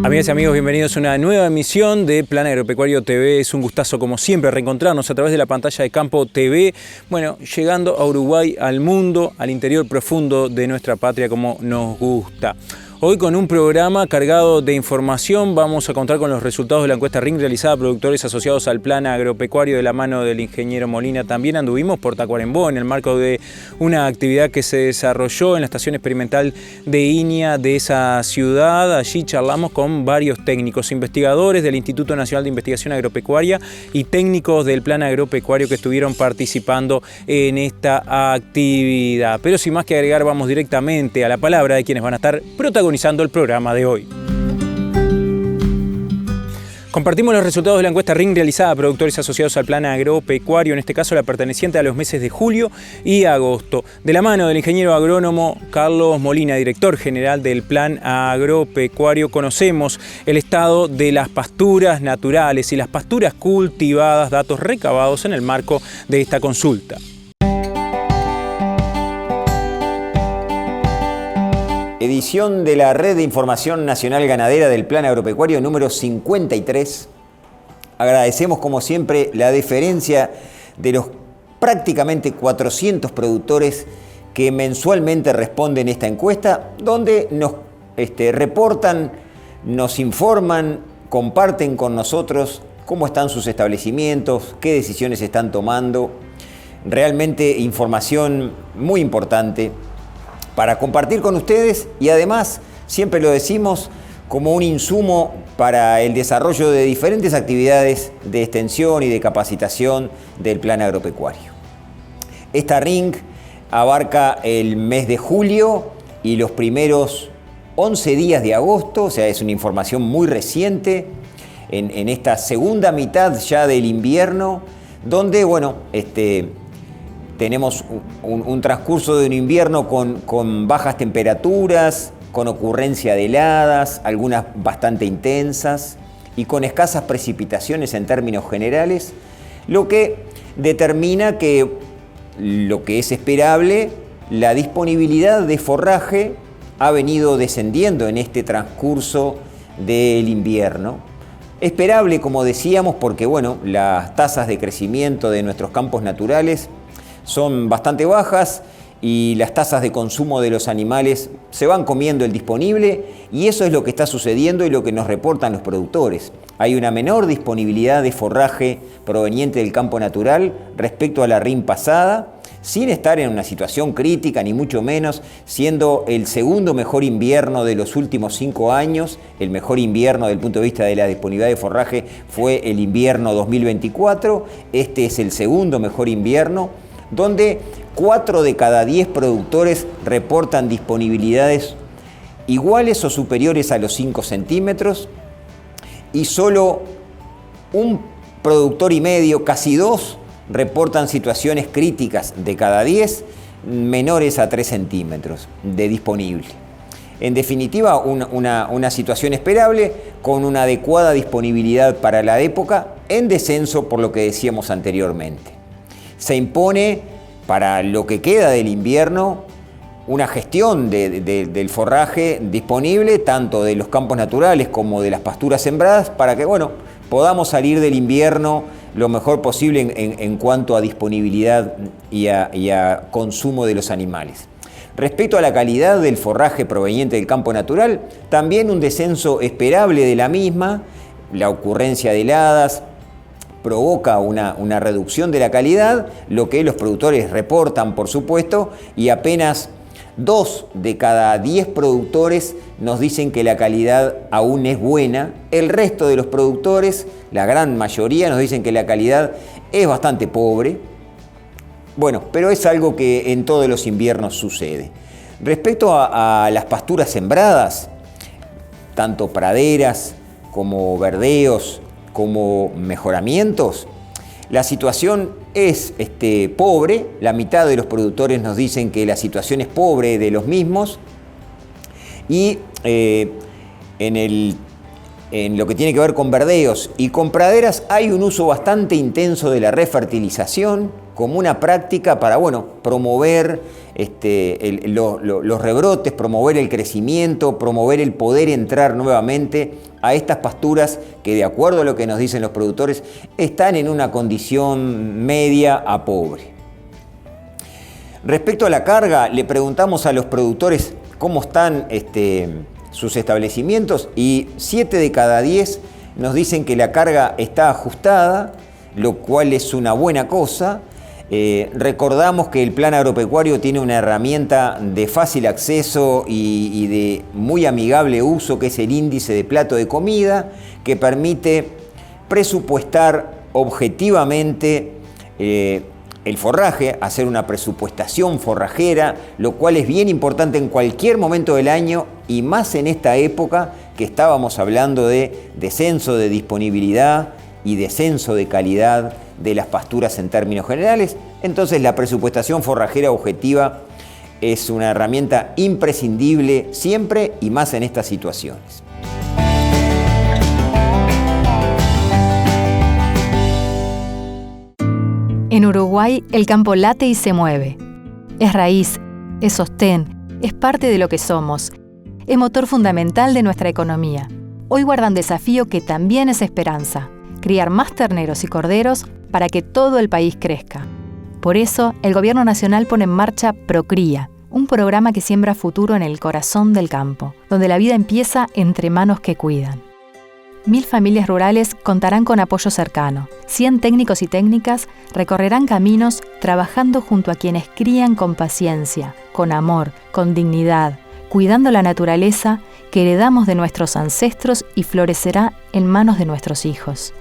Amigas y amigos, bienvenidos a una nueva emisión de Plan Agropecuario TV. Es un gustazo, como siempre, reencontrarnos a través de la pantalla de Campo TV. Bueno, llegando a Uruguay, al mundo, al interior profundo de nuestra patria, como nos gusta. Hoy con un programa cargado de información vamos a contar con los resultados de la encuesta RING realizada a productores asociados al Plan Agropecuario de la mano del ingeniero Molina. También anduvimos por Tacuarembó en el marco de una actividad que se desarrolló en la estación experimental de INIA de esa ciudad. Allí charlamos con varios técnicos, investigadores del Instituto Nacional de Investigación Agropecuaria y técnicos del Plan Agropecuario que estuvieron participando en esta actividad. Pero sin más que agregar, vamos directamente a la palabra de quienes van a estar protagonizando el programa de hoy. Compartimos los resultados de la encuesta RING realizada a productores asociados al Plan Agropecuario, en este caso la perteneciente a los meses de julio y agosto. De la mano del ingeniero agrónomo Carlos Molina, director general del Plan Agropecuario, conocemos el estado de las pasturas naturales y las pasturas cultivadas, datos recabados en el marco de esta consulta. Edición de la Red de Información Nacional Ganadera del Plan Agropecuario número 53. Agradecemos como siempre la deferencia de los prácticamente 400 productores que mensualmente responden esta encuesta, donde nos reportan, nos informan, comparten con nosotros cómo están sus establecimientos, qué decisiones están tomando. Realmente información muy importante para compartir con ustedes y además, siempre lo decimos, como un insumo para el desarrollo de diferentes actividades de extensión y de capacitación del Plan Agropecuario. Esta RING abarca el mes de julio y los primeros 11 días de agosto, o sea, es una información muy reciente en esta segunda mitad ya del invierno, donde, bueno, tenemos un transcurso de un invierno con bajas temperaturas, con ocurrencia de heladas, algunas bastante intensas y con escasas precipitaciones en términos generales, lo que determina que lo que es esperable, la disponibilidad de forraje ha venido descendiendo en este transcurso del invierno. Esperable, como decíamos, porque bueno, las tasas de crecimiento de nuestros campos naturales son bastante bajas y las tasas de consumo de los animales se van comiendo el disponible, y eso es lo que está sucediendo y lo que nos reportan los productores. Hay una menor disponibilidad de forraje proveniente del campo natural respecto a la RING pasada, sin estar en una situación crítica, ni mucho menos, siendo el segundo mejor invierno de los últimos 5 años. El mejor invierno desde el punto de vista de la disponibilidad de forraje fue el invierno 2024, este es el segundo mejor invierno, donde 4 de cada 10 productores reportan disponibilidades iguales o superiores a los 5 centímetros y solo un productor y medio, casi 2, reportan situaciones críticas de cada 10 menores a 3 centímetros de disponible. En definitiva, una situación esperable con una adecuada disponibilidad para la época, en descenso por lo que decíamos anteriormente. Se impone para lo que queda del invierno una gestión del forraje disponible, tanto de los campos naturales como de las pasturas sembradas, para que bueno, podamos salir del invierno lo mejor posible en cuanto a disponibilidad y a consumo de los animales. Respecto a la calidad del forraje proveniente del campo natural, también un descenso esperable de la misma, la ocurrencia de heladas provoca una reducción de la calidad, lo que los productores reportan, por supuesto, y apenas 2 de cada 10 productores nos dicen que la calidad aún es buena. El resto de los productores, la gran mayoría, nos dicen que la calidad es bastante pobre. Bueno, pero es algo que en todos los inviernos sucede. Respecto a las pasturas sembradas, tanto praderas como verdeos, como mejoramientos, la situación es pobre. La mitad de los productores nos dicen que la situación es pobre de los mismos, y en lo que tiene que ver con verdeos y con praderas hay un uso bastante intenso de la refertilización como una práctica para promover los rebrotes, promover el crecimiento, promover el poder entrar nuevamente a estas pasturas que, de acuerdo a lo que nos dicen los productores, están en una condición media a pobre. Respecto a la carga, le preguntamos a los productores cómo están sus establecimientos y 7 de cada 10 nos dicen que la carga está ajustada, lo cual es una buena cosa. Recordamos que el plan agropecuario tiene una herramienta de fácil acceso y de muy amigable uso, que es el índice de plato de comida, que permite presupuestar objetivamente el forraje, hacer una presupuestación forrajera, lo cual es bien importante en cualquier momento del año y más en esta época que estábamos hablando de descenso de disponibilidad y descenso de calidad de las pasturas en términos generales. Entonces la presupuestación forrajera objetiva es una herramienta imprescindible siempre y más en estas situaciones. En Uruguay el campo late y se mueve. Es raíz, es sostén, es parte de lo que somos. Es motor fundamental de nuestra economía. Hoy guarda un desafío que también es esperanza: criar más terneros y corderos para que todo el país crezca. Por eso, el Gobierno Nacional pone en marcha Procría, un programa que siembra futuro en el corazón del campo, donde la vida empieza entre manos que cuidan. 1000 familias rurales contarán con apoyo cercano. 100 técnicos y técnicas recorrerán caminos trabajando junto a quienes crían con paciencia, con amor, con dignidad, cuidando la naturaleza que heredamos de nuestros ancestros y florecerá en manos de nuestros hijos.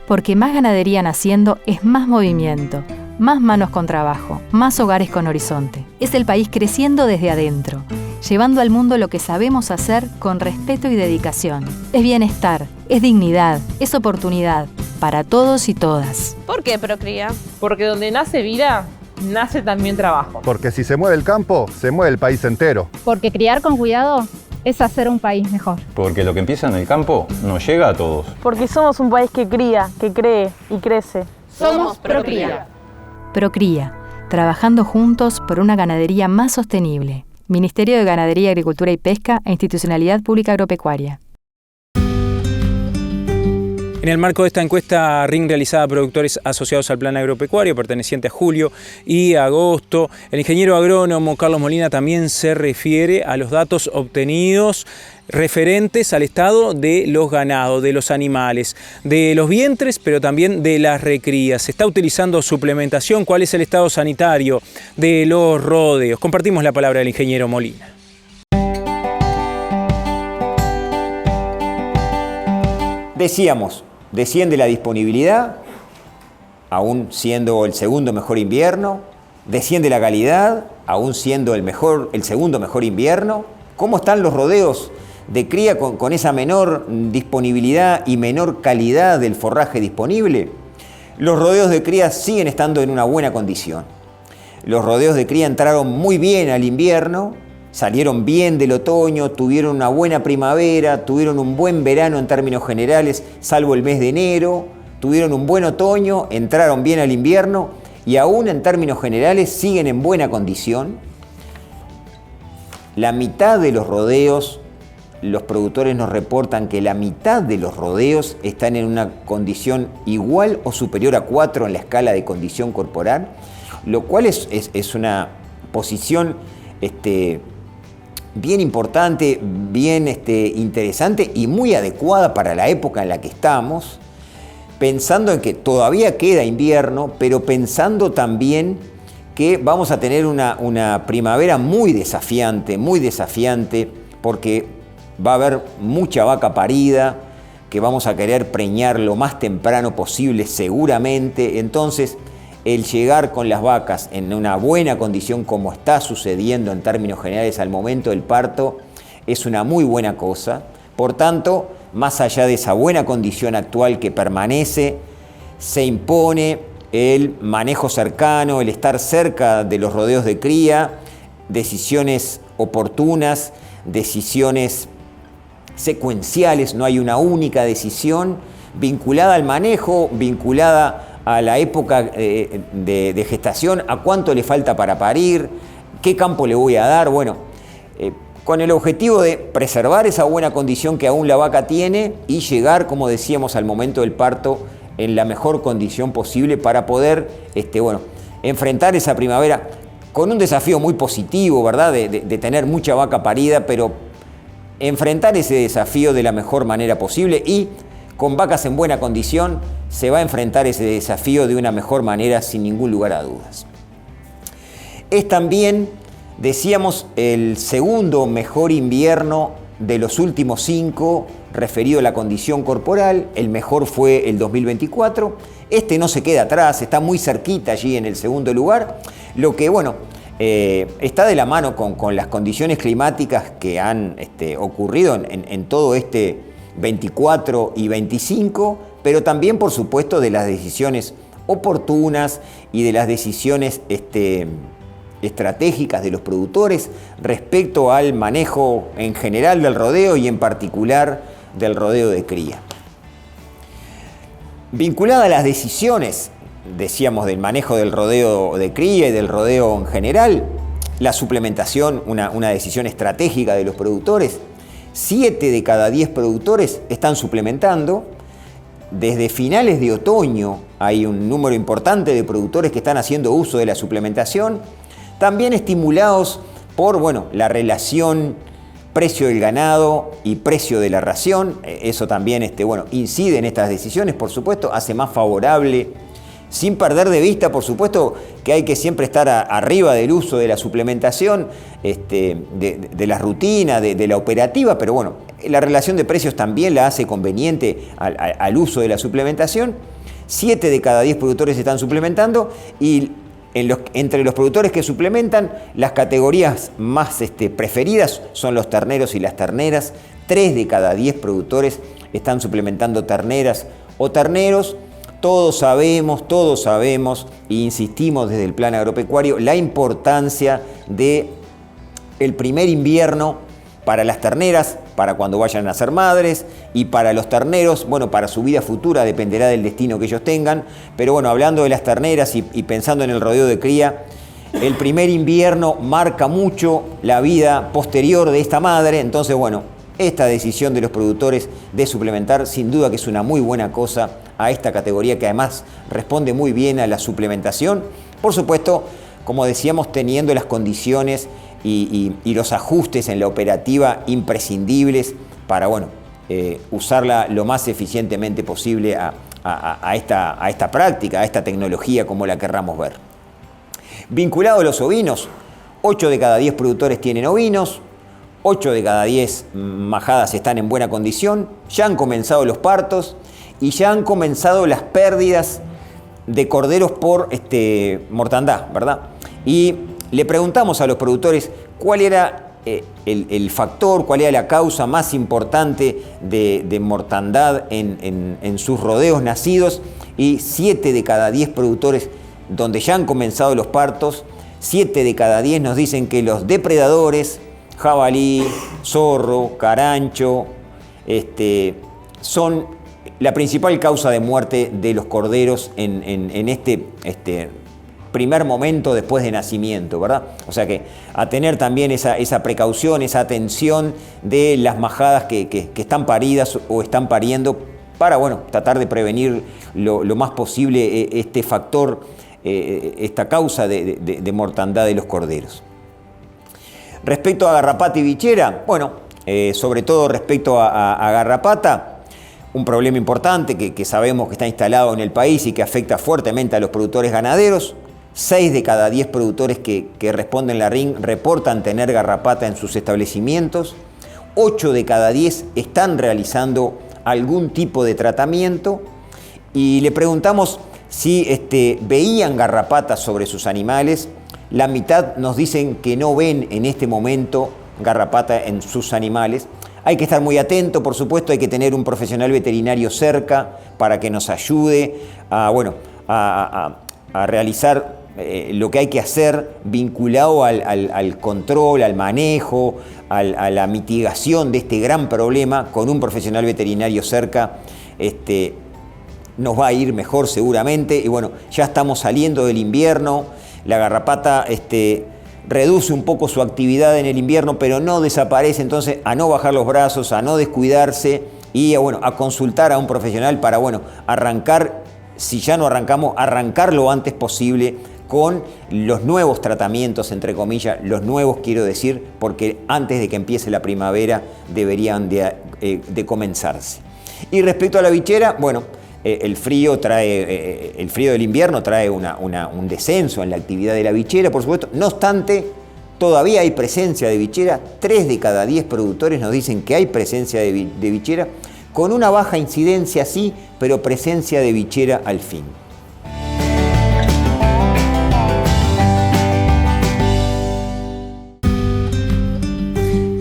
Porque más ganadería naciendo es más movimiento, más manos con trabajo, más hogares con horizonte. Es el país creciendo desde adentro, llevando al mundo lo que sabemos hacer con respeto y dedicación. Es bienestar, es dignidad, es oportunidad para todos y todas. ¿Por qué Procría? Porque donde nace vida, nace también trabajo. Porque si se mueve el campo, se mueve el país entero. Porque criar con cuidado es hacer un país mejor. Porque lo que empieza en el campo nos llega a todos. Porque somos un país que cría, que cree y crece. Somos Procría. Procría, trabajando juntos por una ganadería más sostenible. Ministerio de Ganadería, Agricultura y Pesca e Institucionalidad Pública Agropecuaria. En el marco de esta encuesta RIN realizada a productores asociados al plan agropecuario, perteneciente a julio y agosto, el ingeniero agrónomo Carlos Molina también se refiere a los datos obtenidos referentes al estado de los ganados, de los animales, de los vientres, pero también de las recrías. ¿Se está utilizando suplementación? ¿Cuál es el estado sanitario de los rodeos? Compartimos la palabra del ingeniero Molina. Decíamos, desciende la disponibilidad, aún siendo el segundo mejor invierno, desciende la calidad, aún siendo el segundo mejor invierno. ¿Cómo están los rodeos de cría con esa menor disponibilidad y menor calidad del forraje disponible? Los rodeos de cría siguen estando en una buena condición. Los rodeos de cría entraron muy bien al invierno, salieron bien del otoño, tuvieron una buena primavera, tuvieron un buen verano en términos generales, salvo el mes de enero, tuvieron un buen otoño, entraron bien al invierno y aún en términos generales siguen en buena condición. La mitad de los rodeos, los productores nos reportan que la mitad de los rodeos están en una condición igual o superior a 4 en la escala de condición corporal, lo cual es una posición bien importante, bien interesante y muy adecuada para la época en la que estamos, pensando en que todavía queda invierno, pero pensando también que vamos a tener una primavera muy desafiante, porque va a haber mucha vaca parida, que vamos a querer preñar lo más temprano posible seguramente. Entonces, el llegar con las vacas en una buena condición, como está sucediendo en términos generales al momento del parto, es una muy buena cosa. Por tanto, más allá de esa buena condición actual que permanece, se impone el manejo cercano, el estar cerca de los rodeos de cría, decisiones oportunas, decisiones secuenciales, no hay una única decisión vinculada al manejo, vinculada a la época de gestación, a cuánto le falta para parir, ¿Qué campo le voy a dar? Bueno, con el objetivo de preservar esa buena condición que aún la vaca tiene y llegar, como decíamos, al momento del parto en la mejor condición posible para poder enfrentar esa primavera con un desafío muy positivo, ¿verdad? De tener mucha vaca parida, pero enfrentar ese desafío de la mejor manera posible y con vacas en buena condición se va a enfrentar ese desafío de una mejor manera sin ningún lugar a dudas. Es también, decíamos, el segundo mejor invierno de los últimos 5 referido a la condición corporal. El mejor fue el 2024. Este no se queda atrás, está muy cerquita allí en el segundo lugar. Lo que, está de la mano con las condiciones climáticas que han ocurrido en todo este 24 y 25, pero también, por supuesto, de las decisiones oportunas y de las decisiones estratégicas de los productores respecto al manejo en general del rodeo y en particular del rodeo de cría. Vinculada a las decisiones, decíamos, del manejo del rodeo de cría y del rodeo en general, la suplementación, una decisión estratégica de los productores. 7 de cada 10 productores están suplementando. Desde finales de otoño hay un número importante de productores que están haciendo uso de la suplementación, también estimulados por la relación precio del ganado y precio de la ración. Eso también incide en estas decisiones, por supuesto, hace más favorable, sin perder de vista, por supuesto, que hay que siempre estar arriba del uso de la suplementación, de la rutina, de la operativa, pero la relación de precios también la hace conveniente al uso de la suplementación. 7 de cada 10 productores están suplementando y entre los productores que suplementan, las categorías más preferidas son los terneros y las terneras. 3 de cada 10 productores están suplementando terneras o terneros. Todos sabemos, e insistimos desde el plan agropecuario, la importancia del primer invierno para las terneras, para cuando vayan a ser madres, y para los terneros, para su vida futura, dependerá del destino que ellos tengan. Pero hablando de las terneras y pensando en el rodeo de cría, el primer invierno marca mucho la vida posterior de esta madre. Entonces, esta decisión de los productores de suplementar, sin duda que es una muy buena cosa a esta categoría, que además responde muy bien a la suplementación. Por supuesto, como decíamos, teniendo las condiciones y los ajustes en la operativa imprescindibles para usarla lo más eficientemente posible a esta práctica, a esta tecnología, como la querramos ver. Vinculado a los ovinos, 8 de cada 10 productores tienen ovinos, 8 de cada 10 majadas están en buena condición, ya han comenzado los partos y ya han comenzado las pérdidas de corderos por mortandad, ¿verdad? Y le preguntamos a los productores cuál era el factor, cuál era la causa más importante de mortandad en sus rodeos nacidos, y 7 de cada 10 productores donde ya han comenzado los partos, 7 de cada 10 nos dicen que los depredadores, jabalí, zorro, carancho, son la principal causa de muerte de los corderos en este primer momento después de nacimiento, ¿verdad? O sea que a tener también esa precaución, esa atención de las majadas que están paridas o están pariendo para, tratar de prevenir lo más posible este factor, esta causa de mortandad de los corderos. Respecto a garrapata y bichera, sobre todo respecto a garrapata, un problema importante que sabemos que está instalado en el país y que afecta fuertemente a los productores ganaderos. 6 de cada 10 productores que responden la RIN reportan tener garrapata en sus establecimientos. 8 de cada 10 están realizando algún tipo de tratamiento. Y le preguntamos si veían garrapatas sobre sus animales. La mitad nos dicen que no ven en este momento garrapata en sus animales. Hay que estar muy atento, por supuesto, hay que tener un profesional veterinario cerca para que nos ayude a realizar lo que hay que hacer vinculado al control, al manejo, a la mitigación de este gran problema. Con un profesional veterinario cerca nos va a ir mejor seguramente. Y ya estamos saliendo del invierno. La garrapata reduce un poco su actividad en el invierno, pero no desaparece. Entonces, a no bajar los brazos, a no descuidarse y a consultar a un profesional para arrancar, si ya no arrancamos, arrancar lo antes posible con los nuevos tratamientos, entre comillas, los nuevos quiero decir, porque antes de que empiece la primavera deberían de comenzarse. Y respecto a la bichera, el frío del invierno trae un descenso en la actividad de la bichera, por supuesto. No obstante, todavía hay presencia de bichera. 3 de cada 10 productores nos dicen que hay presencia de bichera, con una baja incidencia sí, pero presencia de bichera al fin.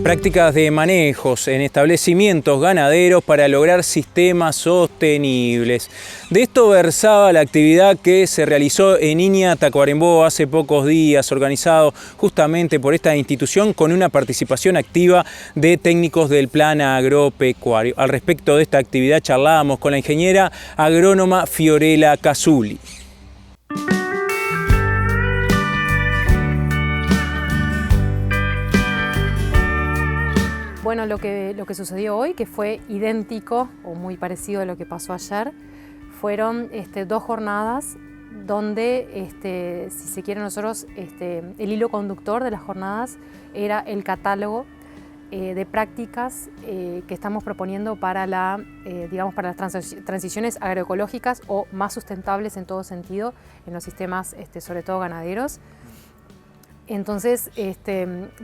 Prácticas de manejos en establecimientos ganaderos para lograr sistemas sostenibles. De esto versaba la actividad que se realizó en Iña, Tacuarembó, hace pocos días, organizado justamente por esta institución con una participación activa de técnicos del Plan Agropecuario. Al respecto de esta actividad charlábamos con la ingeniera agrónoma Fiorella Casuli. Bueno, lo que sucedió hoy, que fue idéntico o muy parecido a lo que pasó ayer, fueron 2 jornadas donde, si se quiere nosotros, el hilo conductor de las jornadas era el catálogo de prácticas que estamos proponiendo para las transiciones agroecológicas o más sustentables en todo sentido en los sistemas, sobre todo ganaderos. Entonces,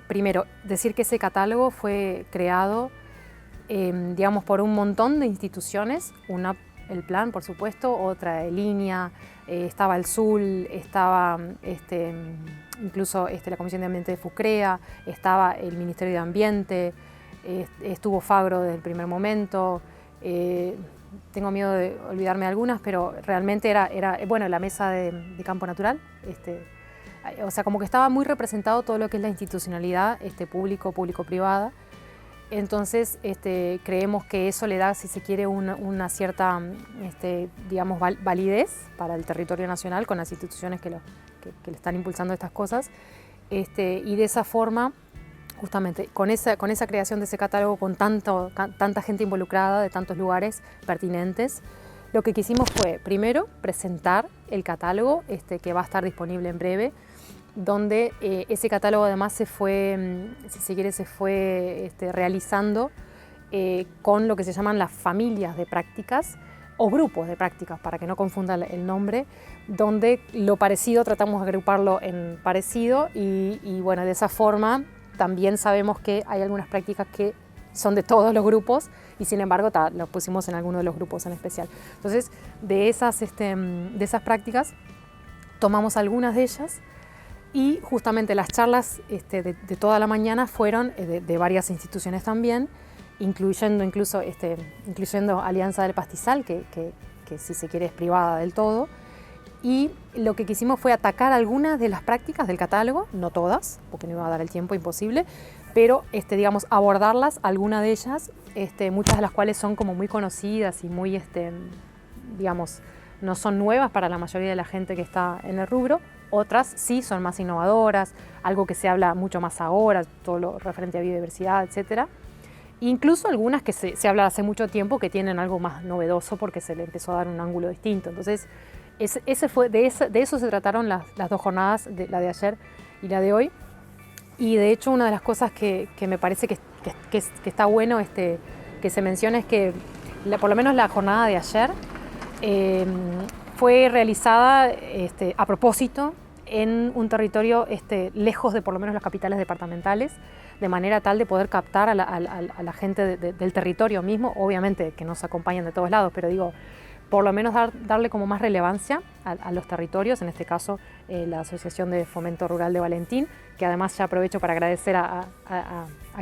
primero, decir que ese catálogo fue creado, por un montón de instituciones, una, el Plan, por supuesto, otra, Iña, estaba el SUL, estaba incluso la Comisión de Ambiente de FUCREA, estaba el Ministerio de Ambiente, estuvo Fagro desde el primer momento, tengo miedo de olvidarme de algunas, pero realmente era la mesa de campo natural, o sea, como que estaba muy representado todo lo que es la institucionalidad público-privada. Entonces, creemos que eso le da, si se quiere, una cierta, validez para el territorio nacional con las instituciones que le están impulsando estas cosas. Y de esa forma, justamente, con esa creación de ese catálogo, con tanta gente involucrada de tantos lugares pertinentes, lo que quisimos fue, primero, presentar el catálogo que va a estar disponible en breve, donde ese catálogo además se fue realizando con lo que se llaman las familias de prácticas o grupos de prácticas, para que no confunda el nombre, donde lo parecido tratamos de agruparlo en parecido y de esa forma también sabemos que hay algunas prácticas que son de todos los grupos y sin embargo lo pusimos en alguno de los grupos en especial. Entonces, de esas prácticas tomamos algunas de ellas y justamente las charlas de toda la mañana fueron de varias instituciones también, incluyendo Alianza del Pastizal, que si se quiere es privada del todo. Y lo que quisimos fue atacar algunas de las prácticas del catálogo, no todas, porque no iba a dar el tiempo, imposible, pero abordarlas, algunas de ellas, muchas de las cuales son como muy conocidas y muy, no son nuevas para la mayoría de la gente que está en el rubro. Otras sí son más innovadoras, algo que se habla mucho más ahora, todo lo referente a biodiversidad, etc. Incluso algunas que se habla hace mucho tiempo que tienen algo más novedoso porque se le empezó a dar un ángulo distinto. Entonces, de eso se trataron las 2 jornadas, la de ayer y la de hoy. Y de hecho una de las cosas que me parece que está bueno que se mencione es que por lo menos la jornada de ayer fue realizada a propósito en un territorio lejos de por lo menos las capitales departamentales, de manera tal de poder captar a la gente del territorio mismo, obviamente que nos acompañan de todos lados, pero digo, por lo menos darle como más relevancia a los territorios, en este caso la Asociación de Fomento Rural de Valentín, que además ya aprovecho para agradecer a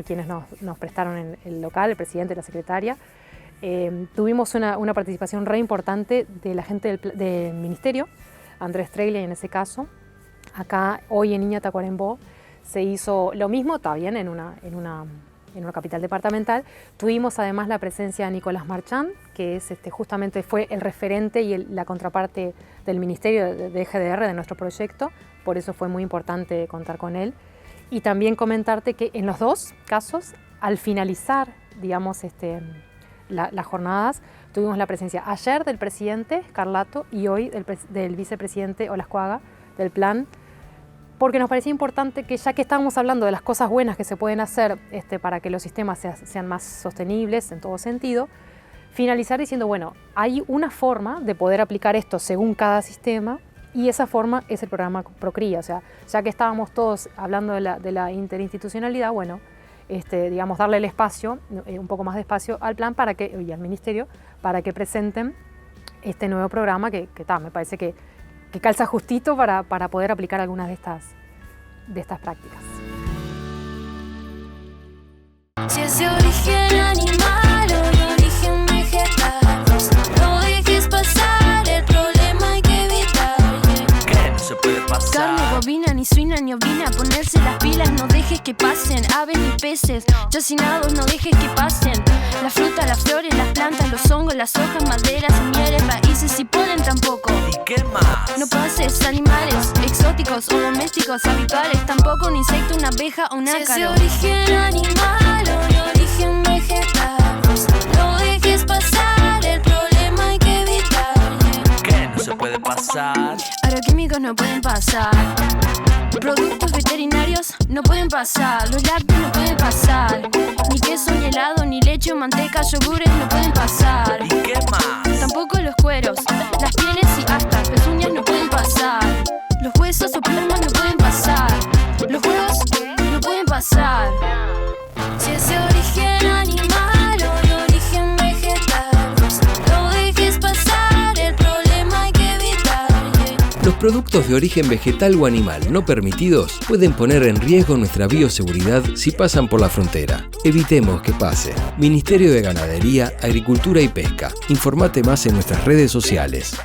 quienes nos prestaron el local, el presidente y la secretaria. Tuvimos una participación re importante de la gente del Ministerio, Andrés Treglia en ese caso. Acá hoy en Iña, Tacuarembó se hizo lo mismo, también en una capital departamental. Tuvimos además la presencia de Nicolás Marchand, que es justamente fue el referente y la contraparte del Ministerio de GDR de nuestro proyecto, por eso fue muy importante contar con él. Y también comentarte que en los dos casos, al finalizar, digamos, las jornadas, tuvimos la presencia ayer del presidente Scarlato y hoy del vicepresidente Olascuaga, del plan, porque nos parecía importante que, ya que estábamos hablando de las cosas buenas que se pueden hacer para que los sistemas sean más sostenibles en todo sentido, finalizar diciendo, bueno, hay una forma de poder aplicar esto según cada sistema, y esa forma es el programa Procría. O sea, ya que estábamos todos hablando de la interinstitucionalidad, bueno, digamos, darle el espacio, un poco más de espacio al plan y al ministerio, para que presenten este nuevo programa que me parece que calza justito para poder aplicar algunas de estas prácticas. Si es de origen animal o de origen vegetal, no dejes pasar, el problema hay que evitar. ¿Qué no se puede pasar? Carne bovina, ni suina ni ovina, ponerse las pilas, no dejes que pasen. Aves ni peces, chacinados, no dejes que pasen. La fruta, las flores, las plantas, los hongos, las hojas, maderas, semillas, raíces, si pueden tampoco. ¿Y qué más? No pases animales exóticos o domésticos habituales, tampoco un insecto, una abeja o un ácaro. Si es de origen animal o de origen vegetal, no dejes pasar, el problema hay que evitar. ¿Qué no se puede pasar? Agroquímicos no pueden pasar, productos veterinarios no pueden pasar, los lácteos no pueden pasar, ni queso, ni helado, ni leche o manteca, yogures no pueden pasar. ¿Y qué más? Tampoco los cueros, las pieles y hasta pezuñas no pueden pasar, los huesos o plumas no pueden pasar, los huevos no pueden pasar. Si es de origen animal o de origen vegetal, no dejes pasar, el problema hay que evitar. Los productos de origen vegetal o animal no permitidos pueden poner en riesgo nuestra bioseguridad si pasan por la frontera. Evitemos que pase. Ministerio de Ganadería, Agricultura y Pesca. Informate más en nuestras redes sociales.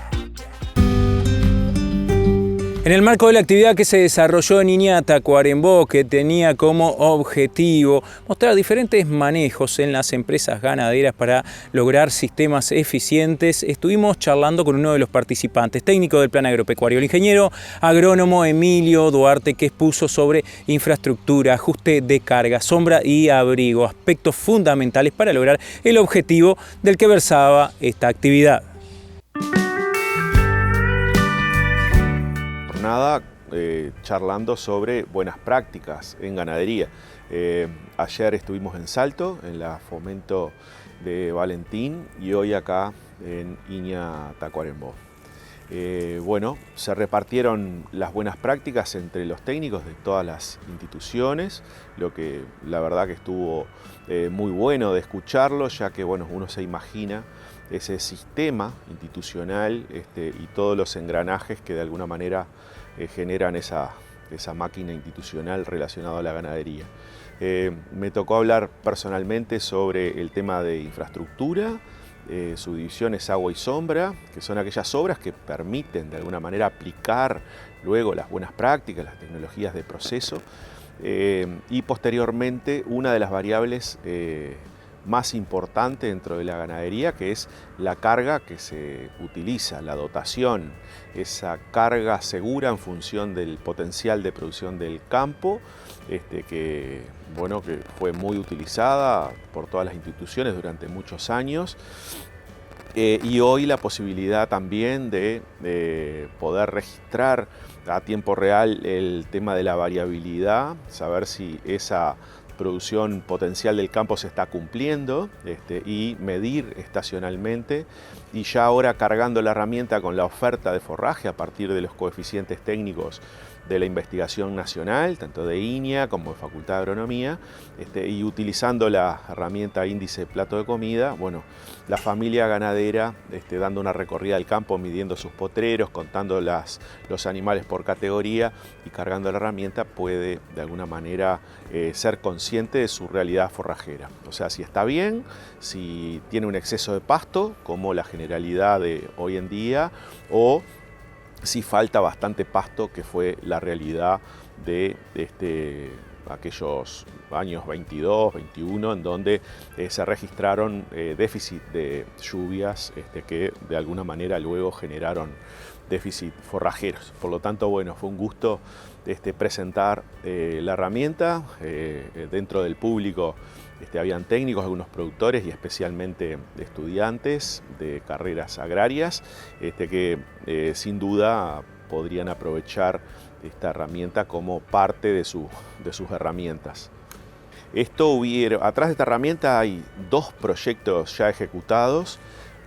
En el marco de la actividad que se desarrolló en Iña, Tacuarembó, que tenía como objetivo mostrar diferentes manejos en las empresas ganaderas para lograr sistemas eficientes, estuvimos charlando con uno de los participantes, técnico del plan agropecuario, el ingeniero agrónomo Emilio Duarte, que expuso sobre infraestructura, ajuste de carga, sombra y abrigo, aspectos fundamentales para lograr el objetivo del que versaba esta actividad. Charlando sobre buenas prácticas en ganadería. Ayer estuvimos en Salto, en la Fomento de Valentín, y hoy acá en Iña, Tacuarembó. Bueno, se repartieron las buenas prácticas entre los técnicos de todas las instituciones, lo que la verdad que estuvo muy bueno de escucharlo, ya que bueno, uno se imagina ese sistema institucional y todos los engranajes que de alguna manera generan esa máquina institucional relacionada a la ganadería. Me tocó hablar personalmente sobre el tema de infraestructura, su división es agua y sombra, que son aquellas obras que permiten de alguna manera aplicar luego las buenas prácticas, las tecnologías de proceso, y posteriormente una de las variables más importante dentro de la ganadería, que es la carga que se utiliza, la dotación, esa carga segura en función del potencial de producción del campo, que fue muy utilizada por todas las instituciones durante muchos años. Y hoy la posibilidad también de poder registrar a tiempo real el tema de la variabilidad, saber si esa producción potencial del campo se está cumpliendo y medir estacionalmente, y ya ahora cargando la herramienta con la oferta de forraje a partir de los coeficientes técnicos de la investigación nacional, tanto de INIA como de Facultad de Agronomía, y utilizando la herramienta índice plato de comida, bueno, la familia ganadera dando una recorrida al campo, midiendo sus potreros, contando los animales por categoría y cargando la herramienta, puede de alguna manera ser consciente de su realidad forrajera. O sea, si está bien, si tiene un exceso de pasto, como la generalidad de hoy en día, o si falta bastante pasto, que fue la realidad de aquellos años 22, 21, en donde se registraron déficit de lluvias que de alguna manera luego generaron déficit forrajeros. Por lo tanto, bueno, fue un gusto presentar la herramienta. Dentro del público habían técnicos, algunos productores y especialmente estudiantes de carreras agrarias que sin duda podrían aprovechar esta herramienta como parte de sus herramientas. Atrás de esta herramienta hay 2 proyectos ya ejecutados.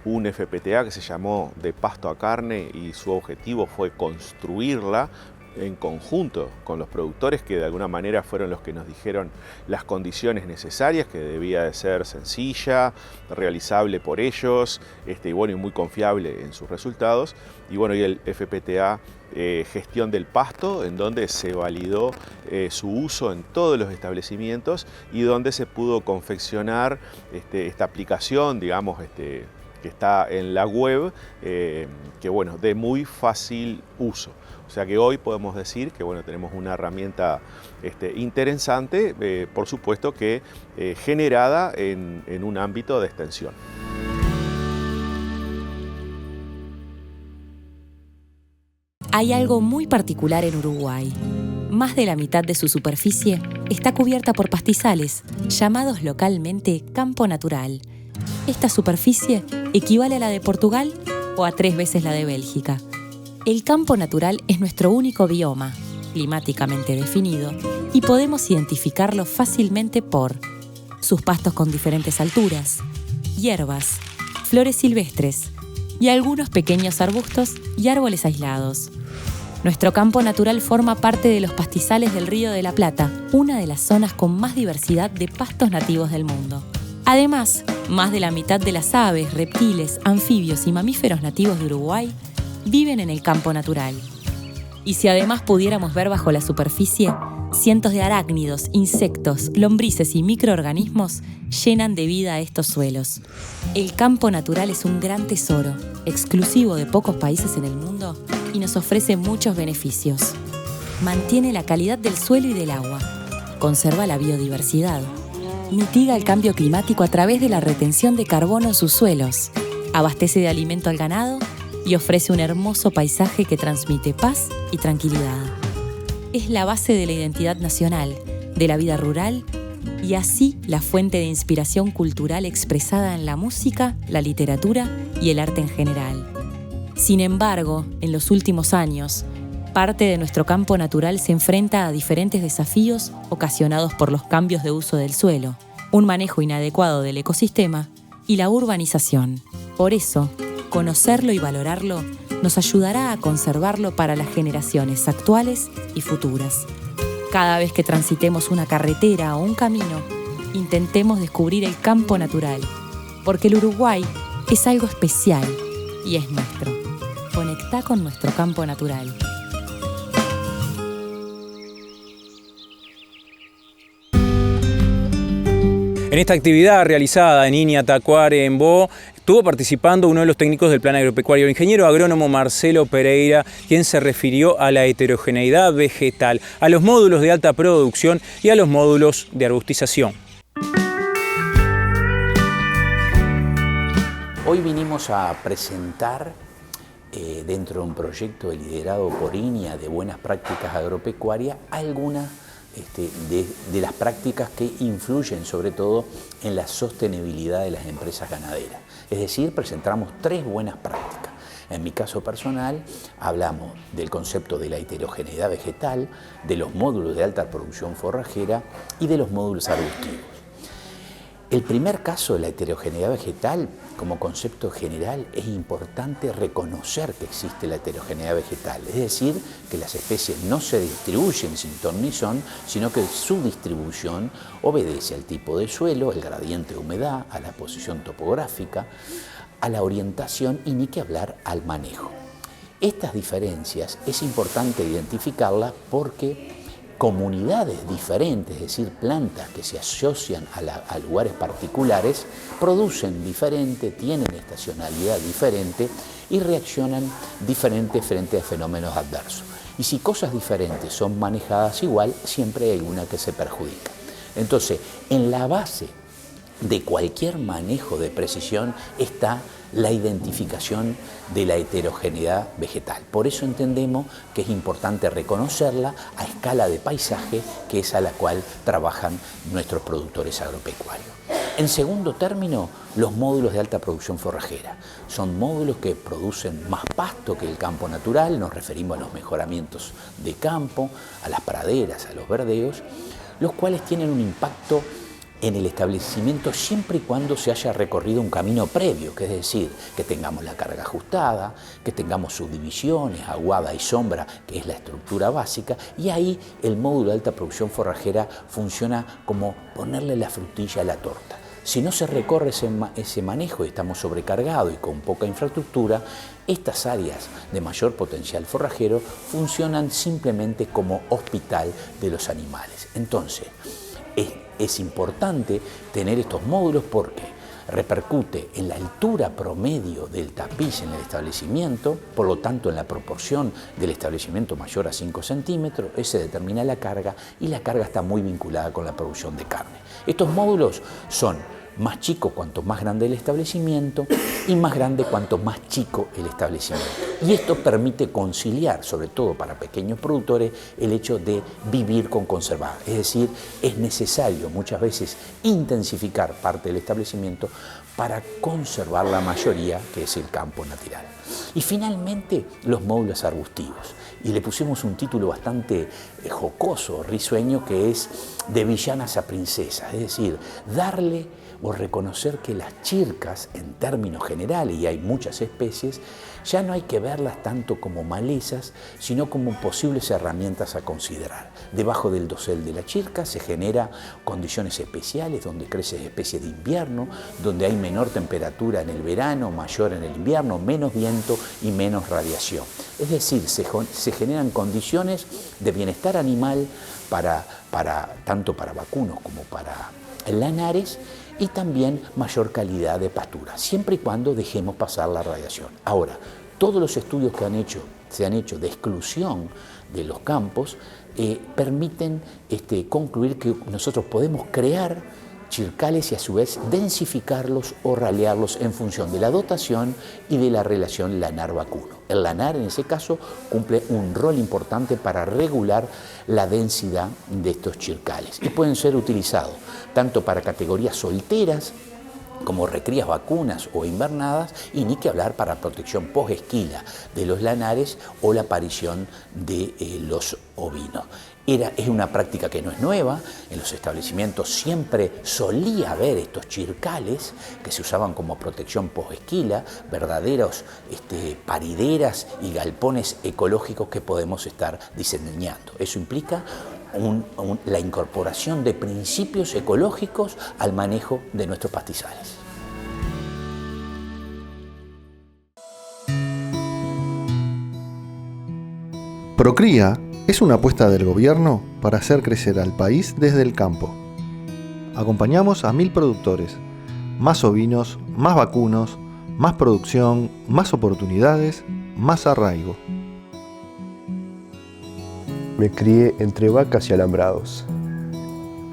Un FPTA que se llamó De Pasto a Carne y su objetivo fue construirla en conjunto con los productores, que de alguna manera fueron los que nos dijeron las condiciones necesarias, que debía de ser sencilla, realizable por ellos, y muy confiable en sus resultados. Y bueno, y el FPTA Gestión del Pasto, en donde se validó su uso en todos los establecimientos y donde se pudo confeccionar esta aplicación, digamos, que está en la web, de muy fácil uso. O sea que hoy podemos decir que tenemos una herramienta interesante, por supuesto que generada en un ámbito de extensión. Hay algo muy particular en Uruguay. Más de la mitad de su superficie está cubierta por pastizales, llamados localmente campo natural. Esta superficie equivale a la de Portugal o a 3 veces la de Bélgica. El campo natural es nuestro único bioma, climáticamente definido, y podemos identificarlo fácilmente por sus pastos con diferentes alturas, hierbas, flores silvestres y algunos pequeños arbustos y árboles aislados. Nuestro campo natural forma parte de los pastizales del Río de la Plata, una de las zonas con más diversidad de pastos nativos del mundo. Además, más de la mitad de las aves, reptiles, anfibios y mamíferos nativos de Uruguay viven en el campo natural. Y si además pudiéramos ver bajo la superficie, cientos de arácnidos, insectos, lombrices y microorganismos llenan de vida estos suelos. El campo natural es un gran tesoro, exclusivo de pocos países en el mundo, y nos ofrece muchos beneficios. Mantiene la calidad del suelo y del agua, conserva la biodiversidad, mitiga el cambio climático a través de la retención de carbono en sus suelos, abastece de alimento al ganado y ofrece un hermoso paisaje que transmite paz y tranquilidad. Es la base de la identidad nacional, de la vida rural y así la fuente de inspiración cultural expresada en la música, la literatura y el arte en general. Sin embargo, en los últimos años, parte de nuestro campo natural se enfrenta a diferentes desafíos ocasionados por los cambios de uso del suelo, un manejo inadecuado del ecosistema y la urbanización. Por eso, conocerlo y valorarlo nos ayudará a conservarlo para las generaciones actuales y futuras. Cada vez que transitemos una carretera o un camino, intentemos descubrir el campo natural, porque el Uruguay es algo especial y es nuestro. Conectá con nuestro campo natural. En esta actividad realizada en Iña, Tacuare, en Bo, estuvo participando uno de los técnicos del plan agropecuario, el ingeniero agrónomo Marcelo Pereira, quien se refirió a la heterogeneidad vegetal, a los módulos de alta producción y a los módulos de arbustización. Hoy vinimos a presentar, dentro de un proyecto liderado por Iña de buenas prácticas agropecuarias, algunas de las prácticas que influyen sobre todo en la sostenibilidad de las empresas ganaderas. Es decir, presentamos 3 buenas prácticas. En mi caso personal, hablamos del concepto de la heterogeneidad vegetal, de los módulos de alta producción forrajera y de los módulos arbustivos. El primer caso de la heterogeneidad vegetal, como concepto general, es importante reconocer que existe la heterogeneidad vegetal, es decir, que las especies no se distribuyen sin ton ni son, sino que su distribución obedece al tipo de suelo, el gradiente de humedad, a la posición topográfica, a la orientación y ni que hablar al manejo. Estas diferencias es importante identificarlas porque comunidades diferentes, es decir, plantas que se asocian a lugares particulares, producen diferente, tienen estacionalidad diferente y reaccionan diferente frente a fenómenos adversos. Y si cosas diferentes son manejadas igual, siempre hay una que se perjudica. Entonces, en la base de cualquier manejo de precisión está la identificación de la heterogeneidad vegetal. Por eso entendemos que es importante reconocerla a escala de paisaje, que es a la cual trabajan nuestros productores agropecuarios. En segundo término, los módulos de alta producción forrajera. Son módulos que producen más pasto que el campo natural, nos referimos a los mejoramientos de campo, a las praderas, a los verdeos, los cuales tienen un impacto en el establecimiento siempre y cuando se haya recorrido un camino previo, que es decir, que tengamos la carga ajustada, que tengamos subdivisiones, aguada y sombra, que es la estructura básica, y ahí el módulo de alta producción forrajera funciona como ponerle la frutilla a la torta. Si no se recorre ese manejo y estamos sobrecargados y con poca infraestructura, estas áreas de mayor potencial forrajero funcionan simplemente como hospital de los animales. Entonces, es importante tener estos módulos porque repercute en la altura promedio del tapiz en el establecimiento, por lo tanto en la proporción del establecimiento mayor a 5 centímetros, ese determina la carga y la carga está muy vinculada con la producción de carne. Estos módulos son más chicos cuanto más grande el establecimiento y más grande cuanto más chico el establecimiento. Y esto permite conciliar, sobre todo para pequeños productores, el hecho de vivir con conservar. Es decir, es necesario muchas veces intensificar parte del establecimiento para conservar la mayoría, que es el campo natural. Y finalmente, los módulos arbustivos. Y le pusimos un título bastante jocoso, risueño, que es de villanas a princesas. Es decir, darle o reconocer que las chircas, en términos generales, y hay muchas especies, ya no hay que verlas tanto como malezas, sino como posibles herramientas a considerar. Debajo del dosel de la chirca se generan condiciones especiales, donde crecen especies de invierno, donde hay menor temperatura en el verano, mayor en el invierno, menos viento y menos radiación. Es decir, se generan condiciones de bienestar animal tanto para vacunos como para lanares, y también mayor calidad de pastura, siempre y cuando dejemos pasar la radiación. Ahora, todos los estudios que se han hecho de exclusión de los campos permiten concluir que nosotros podemos crear chircales y a su vez densificarlos o ralearlos en función de la dotación y de la relación lanar-vacuno. El lanar en ese caso cumple un rol importante para regular la densidad de estos chircales y pueden ser utilizados tanto para categorías solteras como recrías vacunas o invernadas, y ni que hablar para protección post-esquila de los lanares o la aparición de los ovinos. Es una práctica que no es nueva, en los establecimientos siempre solía haber estos chircales que se usaban como protección post-esquila, verdaderos parideras y galpones ecológicos que podemos estar diseñando. Eso implica la incorporación de principios ecológicos al manejo de nuestros pastizales. Procría es una apuesta del gobierno para hacer crecer al país desde el campo. Acompañamos a 1000 productores, más ovinos, más vacunos, más producción, más oportunidades, más arraigo. Me crié entre vacas y alambrados.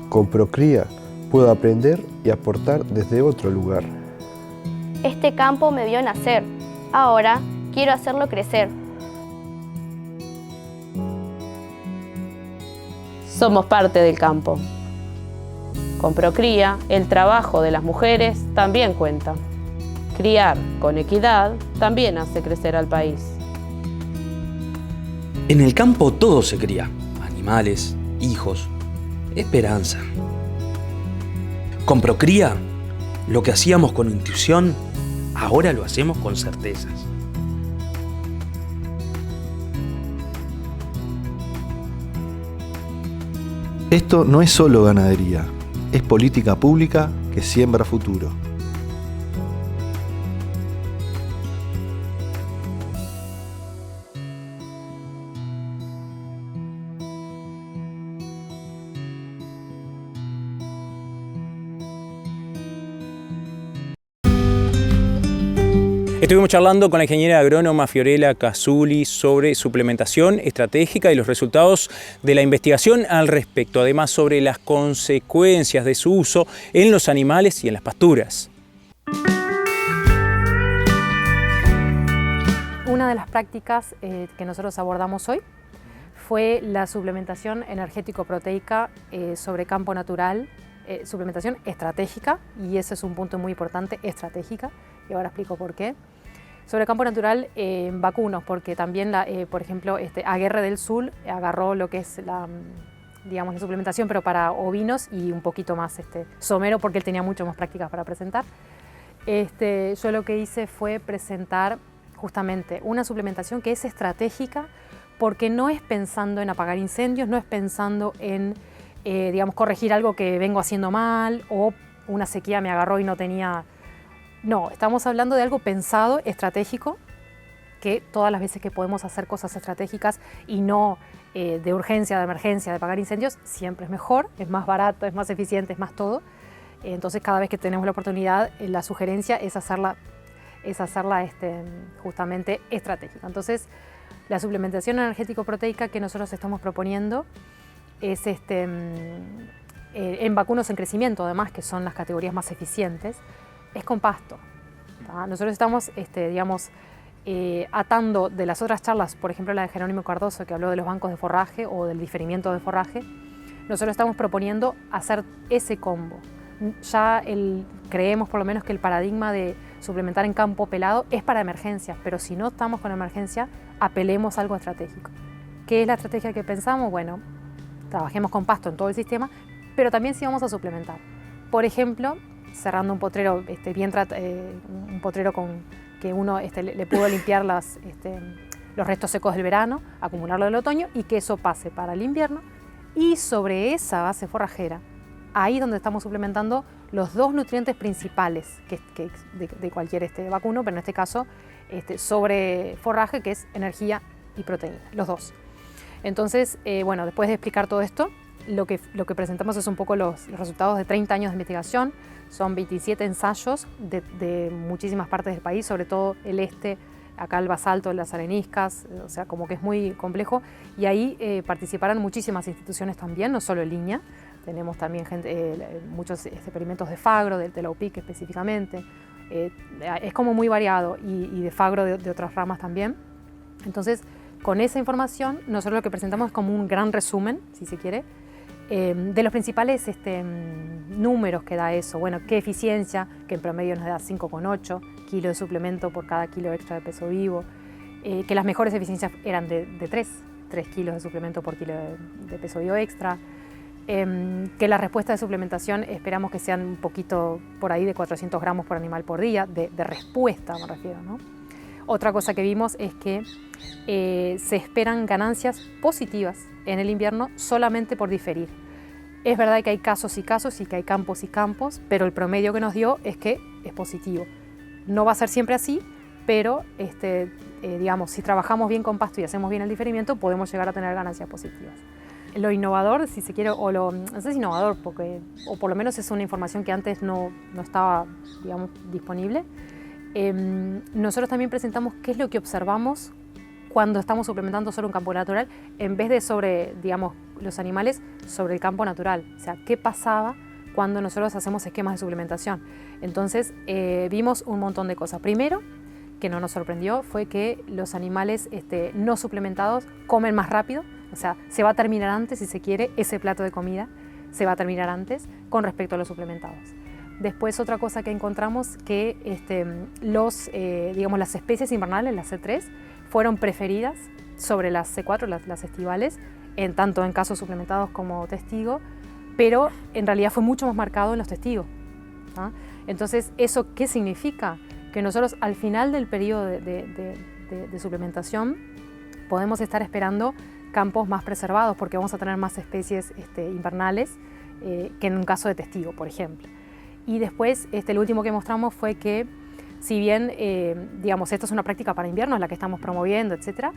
Con Procría puedo aprender y aportar desde otro lugar. Este campo me vio nacer. Ahora quiero hacerlo crecer. Somos parte del campo. Con Procría, el trabajo de las mujeres también cuenta. Criar con equidad también hace crecer al país. En el campo todo se cría. Animales, hijos, esperanza. Con Procría, lo que hacíamos con intuición, ahora lo hacemos con certezas. Esto no es solo ganadería, es política pública que siembra futuro. Estuvimos charlando con la ingeniera agrónoma Fiorella Cazzulli sobre suplementación estratégica y los resultados de la investigación al respecto, además sobre las consecuencias de su uso en los animales y en las pasturas. de las prácticas que nosotros abordamos hoy fue la suplementación energético-proteica sobre campo natural, suplementación estratégica, y ese es un punto muy importante, estratégica, y ahora explico por qué. Sobre campo natural en vacunos, porque también, por ejemplo, Aguerre del Sur agarró lo que es la suplementación, pero para ovinos y un poquito más somero, porque él tenía mucho más prácticas para presentar. Yo lo que hice fue presentar justamente una suplementación que es estratégica, porque no es pensando en apagar incendios, no es pensando en corregir algo que vengo haciendo mal, o una sequía me agarró y no tenía... No, estamos hablando de algo pensado, estratégico, que todas las veces que podemos hacer cosas estratégicas y no de urgencia, de emergencia, de apagar incendios, siempre es mejor, es más barato, es más eficiente, es más todo. Entonces, cada vez que tenemos la oportunidad, la sugerencia es hacerla justamente estratégica. Entonces, la suplementación energético-proteica que nosotros estamos proponiendo es en vacunos en crecimiento, además, que son las categorías más eficientes, es con pasto. Nosotros estamos, atando de las otras charlas, por ejemplo la de Jerónimo Cardoso, que habló de los bancos de forraje o del diferimiento de forraje, nosotros estamos proponiendo hacer ese combo. Ya creemos por lo menos que el paradigma de suplementar en campo pelado es para emergencias, pero si no estamos con emergencia, apelemos a algo estratégico. ¿Qué es la estrategia que pensamos? Bueno, trabajemos con pasto en todo el sistema, pero también sí vamos a suplementar. Por ejemplo, cerrando un potrero, un potrero con que uno le pudo limpiar los restos secos del verano, acumularlo del otoño y que eso pase para el invierno, y sobre esa base forrajera, ahí donde estamos suplementando los dos nutrientes principales de cualquier vacuno, pero en este caso sobre forraje, que es energía y proteína, los dos. Entonces, después de explicar todo esto, lo que presentamos es un poco los resultados de 30 años de investigación. Son 27 ensayos de muchísimas partes del país, sobre todo el acá el basalto, las areniscas, o sea, como que es muy complejo. Y ahí participaron muchísimas instituciones también, no solo en línea. Tenemos también muchos experimentos de Fagro, de la UPIC específicamente. Es como muy variado, y de Fagro de otras ramas también. Entonces, con esa información, nosotros lo que presentamos es como un gran resumen, si se quiere, de los principales números que da eso. Bueno, qué eficiencia, que en promedio nos da 5,8 kilos de suplemento por cada kilo extra de peso vivo, que las mejores eficiencias eran de 3 kilos de suplemento por kilo de peso vivo extra, que la respuesta de suplementación esperamos que sean un poquito por ahí de 400 gramos por animal por día, de respuesta me refiero, ¿no? Otra cosa que vimos es que se esperan ganancias positivas en el invierno solamente por diferir. Es verdad que hay casos y casos y que hay campos y campos, pero el promedio que nos dio es que es positivo. No va a ser siempre así, pero si trabajamos bien con pasto y hacemos bien el diferimiento, podemos llegar a tener ganancias positivas. Lo innovador, si se quiere, no sé si innovador, o por lo menos es una información que antes no estaba, disponible. Nosotros también presentamos qué es lo que observamos cuando estamos suplementando sobre un campo natural, en vez de sobre, los animales, sobre el campo natural. O sea, qué pasaba cuando nosotros hacemos esquemas de suplementación. Entonces, vimos un montón de cosas. Primero, que no nos sorprendió, fue que los animales no suplementados comen más rápido. O sea, se va a terminar antes, si se quiere, ese plato de comida se va a terminar antes con respecto a los suplementados. Después, otra cosa que encontramos, que las especies invernales, las C3, fueron preferidas sobre las C4, las estivales, tanto en casos suplementados como testigo, pero en realidad fue mucho más marcado en los testigos, ¿no? Entonces, ¿eso qué significa? Que nosotros al final del periodo de suplementación podemos estar esperando campos más preservados, porque vamos a tener más especies invernales que en un caso de testigo, por ejemplo. Y después, lo último que mostramos fue que, si bien, esta es una práctica para invierno, es la que estamos promoviendo, etc.,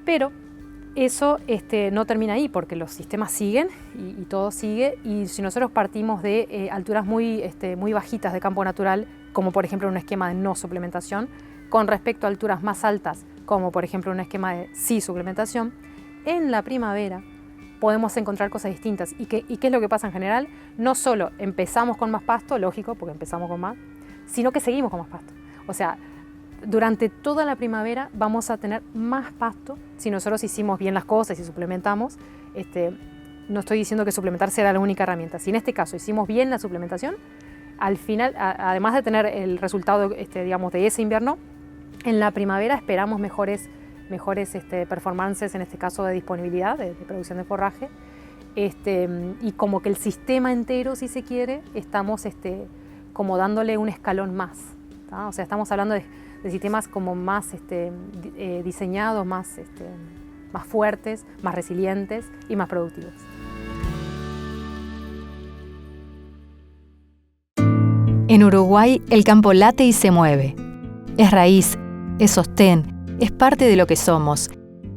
pero eso no termina ahí, porque los sistemas siguen y todo sigue, y si nosotros partimos de alturas muy bajitas de campo natural, como por ejemplo un esquema de no suplementación, con respecto a alturas más altas, como por ejemplo un esquema de sí suplementación, en la primavera podemos encontrar cosas distintas. ¿Y qué es lo que pasa en general? No solo empezamos con más pasto, lógico, porque empezamos con más, sino que seguimos con más pasto. O sea, durante toda la primavera vamos a tener más pasto si nosotros hicimos bien las cosas y suplementamos. No estoy diciendo que suplementar sea la única herramienta. Si en este caso hicimos bien la suplementación, al final, además de tener el resultado digamos, de ese invierno, en la primavera esperamos mejores performances, en este caso de disponibilidad, de producción de forraje, y como que el sistema entero, si se quiere, estamos como dándole un escalón más, ¿tá? O sea, estamos hablando de sistemas como más diseñados, más fuertes, más resilientes y más productivos. En Uruguay, el campo late y se mueve. Es raíz, es sostén, es parte de lo que somos.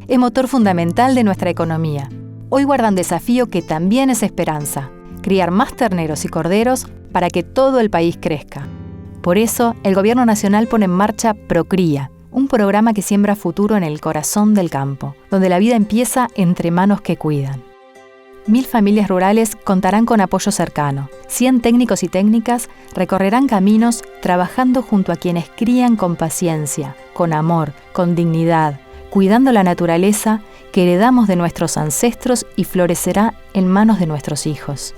Es motor fundamental de nuestra economía. Hoy guarda un desafío que también es esperanza: criar más terneros y corderos para que todo el país crezca. Por eso, el Gobierno Nacional pone en marcha Procría, un programa que siembra futuro en el corazón del campo, donde la vida empieza entre manos que cuidan. 1000 familias rurales contarán con apoyo cercano. 100 técnicos y técnicas recorrerán caminos trabajando junto a quienes crían con paciencia, con amor, con dignidad, cuidando la naturaleza que heredamos de nuestros ancestros y florecerá en manos de nuestros hijos.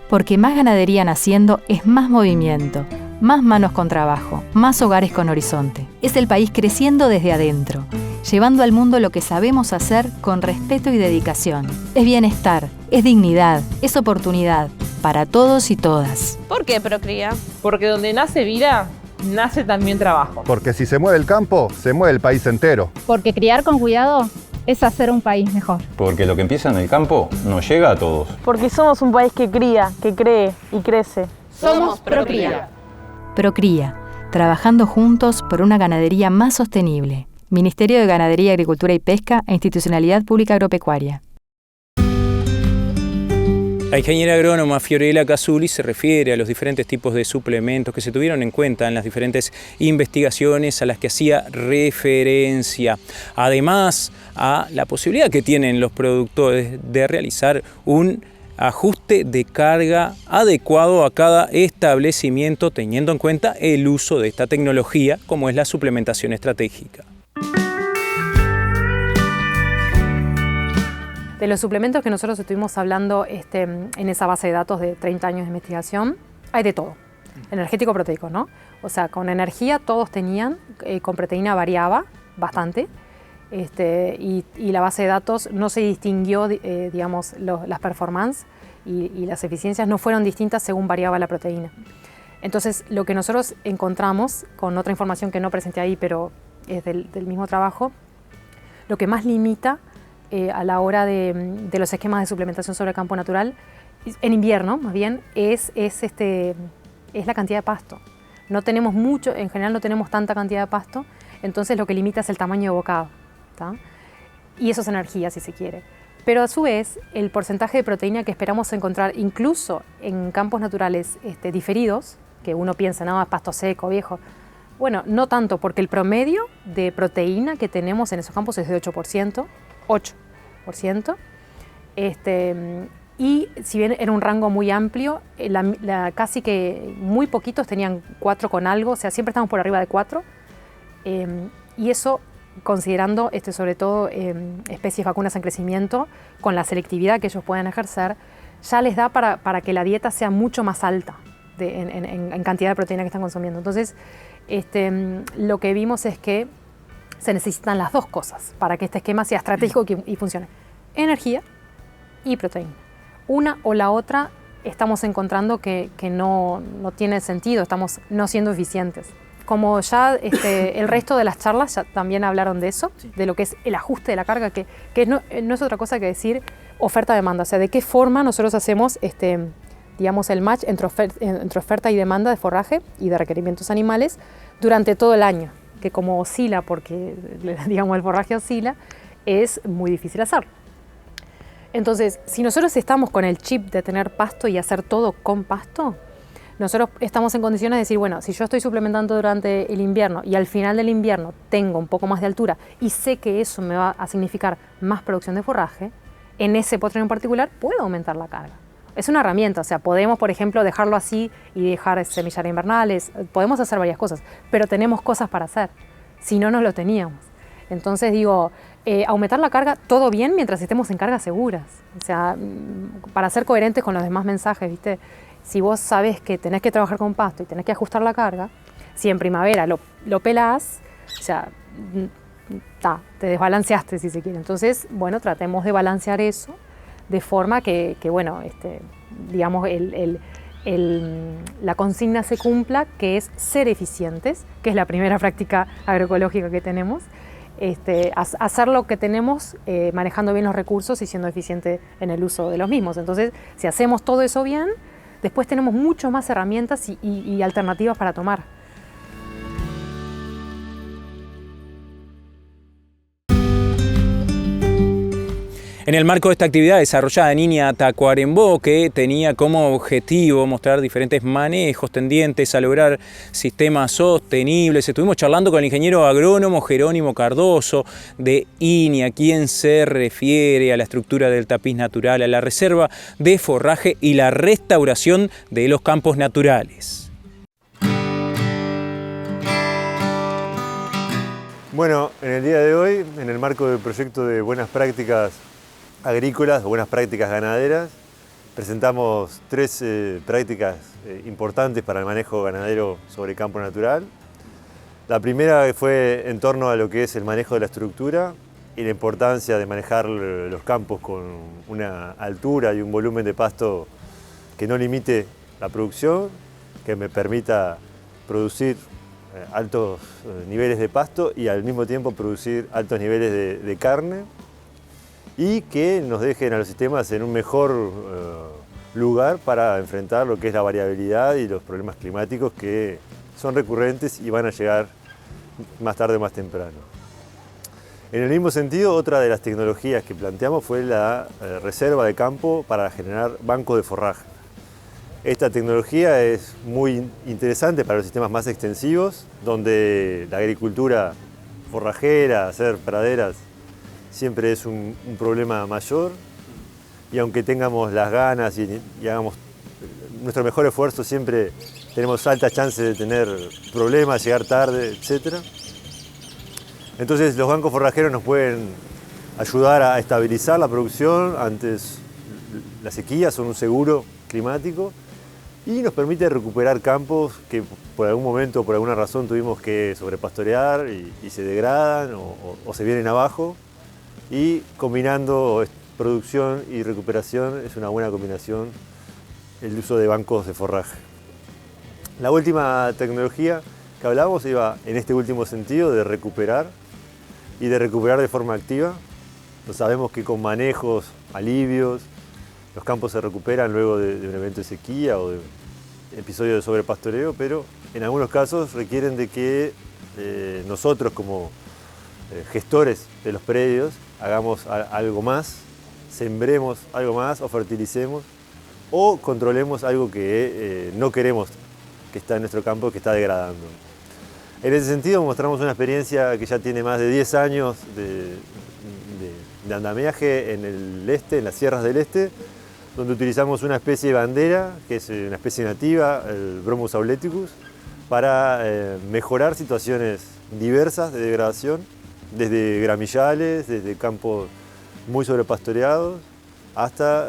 Porque más ganadería naciendo es más movimiento, más manos con trabajo, más hogares con horizonte. Es el país creciendo desde adentro, llevando al mundo lo que sabemos hacer con respeto y dedicación. Es bienestar, es dignidad, es oportunidad para todos y todas. ¿Por qué Procría? Porque donde nace vida, nace también trabajo. Porque si se mueve el campo, se mueve el país entero. Porque criar con cuidado es hacer un país mejor. Porque lo que empieza en el campo no llega a todos. Porque somos un país que cría, que cree y crece. Somos Procría. Procría, trabajando juntos por una ganadería más sostenible. Ministerio de Ganadería, Agricultura y Pesca e Institucionalidad Pública Agropecuaria. La ingeniera agrónoma Fiorella Casuli se refiere a los diferentes tipos de suplementos que se tuvieron en cuenta en las diferentes investigaciones a las que hacía referencia. Además, a la posibilidad que tienen los productores de realizar un ajuste de carga adecuado a cada establecimiento, teniendo en cuenta el uso de esta tecnología, como es la suplementación estratégica. De los suplementos que nosotros estuvimos hablando en esa base de datos de 30 años de investigación, hay de todo. Energético proteico, ¿no? O sea, con energía todos tenían, con proteína variaba bastante, y la base de datos no se distinguió, digamos, las performances y las eficiencias no fueron distintas según variaba la proteína. Entonces, lo que nosotros encontramos, con otra información que no presenté ahí, pero es del mismo trabajo, lo que más limita a la hora de los esquemas de suplementación sobre campo natural, en invierno más bien, es la cantidad de pasto. No tenemos mucho, en general no tenemos tanta cantidad de pasto, entonces lo que limita es el tamaño de bocado, ¿tá? Y eso es energía, si se quiere. Pero a su vez, el porcentaje de proteína que esperamos encontrar incluso en campos naturales diferidos, que uno piensa, no, es pasto seco, viejo. Bueno, no tanto, porque el promedio de proteína que tenemos en esos campos es de 8%. Y si bien era un rango muy amplio, casi que muy poquitos tenían 4 con algo, o sea, siempre estamos por arriba de 4. Y eso considerando sobre todo especies vacunas en crecimiento, con la selectividad que ellos pueden ejercer, ya les da para que la dieta sea mucho más alta en cantidad de proteína que están consumiendo. Entonces, lo que vimos es que se necesitan las dos cosas para que este esquema sea estratégico y funcione. Energía y proteína. Una o la otra estamos encontrando que no tiene sentido, estamos no siendo eficientes. Como ya el resto de las charlas ya también hablaron de eso, de lo que es el ajuste de la carga, que no es otra cosa que decir oferta-demanda. O sea, de qué forma nosotros hacemos digamos, el match entre oferta y demanda de forraje y de requerimientos animales durante todo el año, que como oscila, porque digamos el forraje oscila, es muy difícil hacerlo. Entonces, si nosotros estamos con el chip de tener pasto y hacer todo con pasto, nosotros estamos en condiciones de decir, bueno, si yo estoy suplementando durante el invierno y al final del invierno tengo un poco más de altura y sé que eso me va a significar más producción de forraje, en ese potrero en particular puedo aumentar la carga. Es una herramienta, o sea, podemos, por ejemplo, dejarlo así y dejar semillar invernales, podemos hacer varias cosas, pero tenemos cosas para hacer. si no, no lo teníamos. Entonces digo, aumentar la carga, todo bien mientras estemos en cargas seguras. O sea, para ser coherentes con los demás mensajes, ¿viste? Si vos sabés que tenés que trabajar con pasto y tenés que ajustar la carga, si en primavera lo pelás, o sea, te desbalanceaste si se quiere. Entonces, bueno, tratemos de balancear eso de forma que bueno, digamos, la consigna se cumpla, que es ser eficientes, que es la primera práctica agroecológica que tenemos. Hacer lo que tenemos manejando bien los recursos y siendo eficiente en el uso de los mismos. Entonces, si hacemos todo eso bien, después tenemos mucho más herramientas y alternativas para tomar. En el marco de esta actividad desarrollada en Inia Tacuarembó, que tenía como objetivo mostrar diferentes manejos tendientes a lograr sistemas sostenibles, estuvimos charlando con el ingeniero agrónomo Jerónimo Cardoso de Inia, quien se refiere a la estructura del tapiz natural, a la reserva de forraje y la restauración de los campos naturales. Bueno, en el día de hoy, en el marco del proyecto de buenas prácticas agrícolas o buenas prácticas ganaderas, presentamos 3 prácticas importantes para el manejo ganadero sobre campo natural. La primera fue en torno a lo que es el manejo de la estructura y la importancia de manejar los campos con una altura y un volumen de pasto que no limite la producción, que me permita producir altos niveles de pasto y al mismo tiempo producir altos niveles de carne, y que nos dejen a los sistemas en un mejor lugar para enfrentar lo que es la variabilidad y los problemas climáticos que son recurrentes y van a llegar más tarde o más temprano. En el mismo sentido, otra de las tecnologías que planteamos fue la reserva de campo para generar bancos de forraje. Esta tecnología es muy interesante para los sistemas más extensivos, donde la agricultura forrajera, hacer praderas, siempre es un problema mayor, y aunque tengamos las ganas y hagamos nuestro mejor esfuerzo, siempre tenemos altas chances de tener problemas, llegar tarde, etc. Entonces los bancos forrajeros nos pueden ayudar a estabilizar la producción ante las sequías, son un seguro climático, y nos permite recuperar campos que por algún momento, por alguna razón, tuvimos que sobrepastorear y se degradan o se vienen abajo. Y combinando producción y recuperación es una buena combinación el uso de bancos de forraje. La última tecnología que hablamos iba en este último sentido de recuperar y de recuperar de forma activa. Pues sabemos que con manejos, alivios, los campos se recuperan luego de un evento de sequía o de episodio de sobrepastoreo, pero en algunos casos requieren de que nosotros como gestores de los predios hagamos algo más, sembremos algo más o fertilicemos o controlemos algo que no queremos que está en nuestro campo, que está degradando. En ese sentido mostramos una experiencia que ya tiene más de 10 años de andamiaje en el este, en las sierras del este, donde utilizamos una especie de bandera, que es una especie nativa, el Bromus auleticus, para mejorar situaciones diversas de degradación, desde gramillales, desde campos muy sobrepastoreados, hasta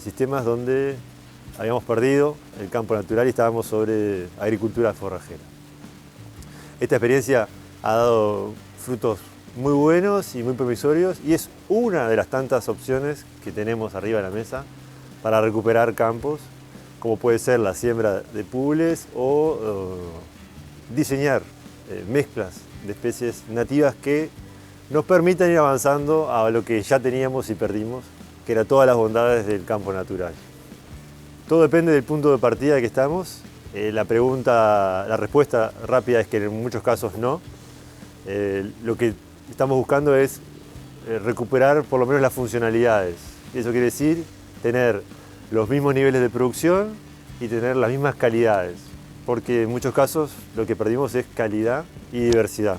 sistemas donde habíamos perdido el campo natural y estábamos sobre agricultura forrajera. Esta experiencia ha dado frutos muy buenos y muy promisorios y es una de las tantas opciones que tenemos arriba de la mesa para recuperar campos, como puede ser la siembra de pules o diseñar mezclas de especies nativas que nos permitan ir avanzando a lo que ya teníamos y perdimos, que era todas las bondades del campo natural. Todo depende del punto de partida que estamos. La respuesta rápida es que en muchos casos no. Lo que estamos buscando es recuperar por lo menos las funcionalidades. Eso quiere decir tener los mismos niveles de producción y tener las mismas calidades, porque en muchos casos lo que perdimos es calidad y diversidad.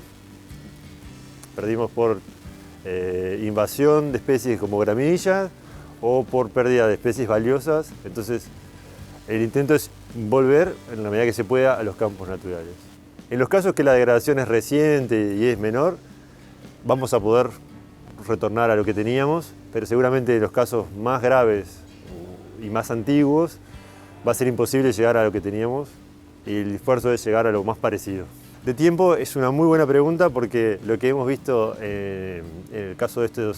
Perdimos por invasión de especies como gramillas o por pérdida de especies valiosas. Entonces, el intento es volver, en la medida que se pueda, a los campos naturales. En los casos que la degradación es reciente y es menor, vamos a poder retornar a lo que teníamos, pero seguramente en los casos más graves y más antiguos va a ser imposible llegar a lo que teníamos y el esfuerzo es llegar a lo más parecido. De tiempo es una muy buena pregunta porque lo que hemos visto en el caso de esta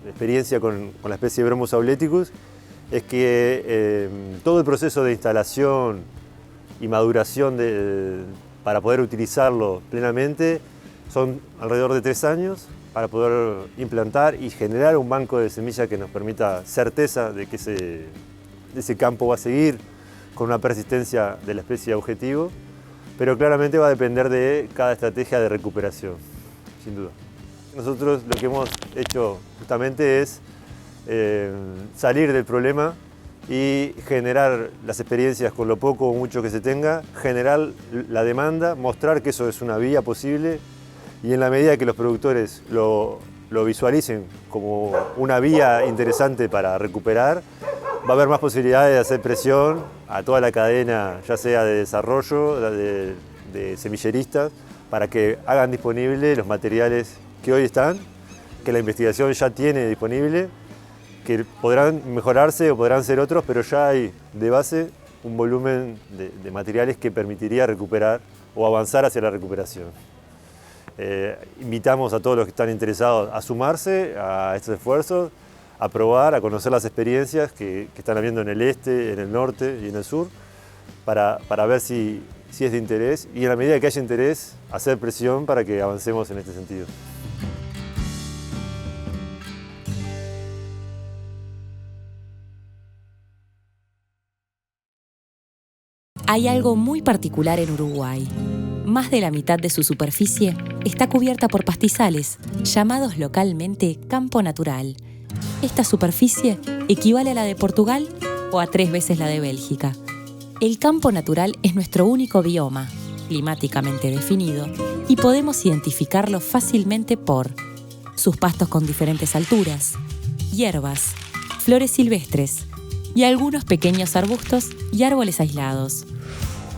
experiencia con la especie de Bromus auleticus es que todo el proceso de instalación y maduración para poder utilizarlo plenamente son alrededor de 3 años para poder implantar y generar un banco de semillas que nos permita certeza de que ese campo va a seguir con una persistencia de la especie objetivo, pero claramente va a depender de cada estrategia de recuperación, sin duda. Nosotros lo que hemos hecho justamente es salir del problema y generar las experiencias con lo poco o mucho que se tenga, generar la demanda, mostrar que eso es una vía posible y en la medida que los productores lo visualicen como una vía interesante para recuperar, va a haber más posibilidades de hacer presión a toda la cadena, ya sea de desarrollo, de semilleristas, para que hagan disponibles los materiales que hoy están, que la investigación ya tiene disponible, que podrán mejorarse o podrán ser otros, pero ya hay de base un volumen de materiales que permitiría recuperar o avanzar hacia la recuperación. Invitamos a todos los que están interesados a sumarse a estos esfuerzos, a probar, a conocer las experiencias que están habiendo en el este, en el norte y en el sur, para ver si es de interés y en la medida que haya interés, hacer presión para que avancemos en este sentido. Hay algo muy particular en Uruguay. Más de la mitad de su superficie está cubierta por pastizales, llamados localmente campo natural. Esta superficie equivale a la de Portugal o a 3 veces la de Bélgica. El campo natural es nuestro único bioma, climáticamente definido, y podemos identificarlo fácilmente por sus pastos con diferentes alturas, hierbas, flores silvestres y algunos pequeños arbustos y árboles aislados.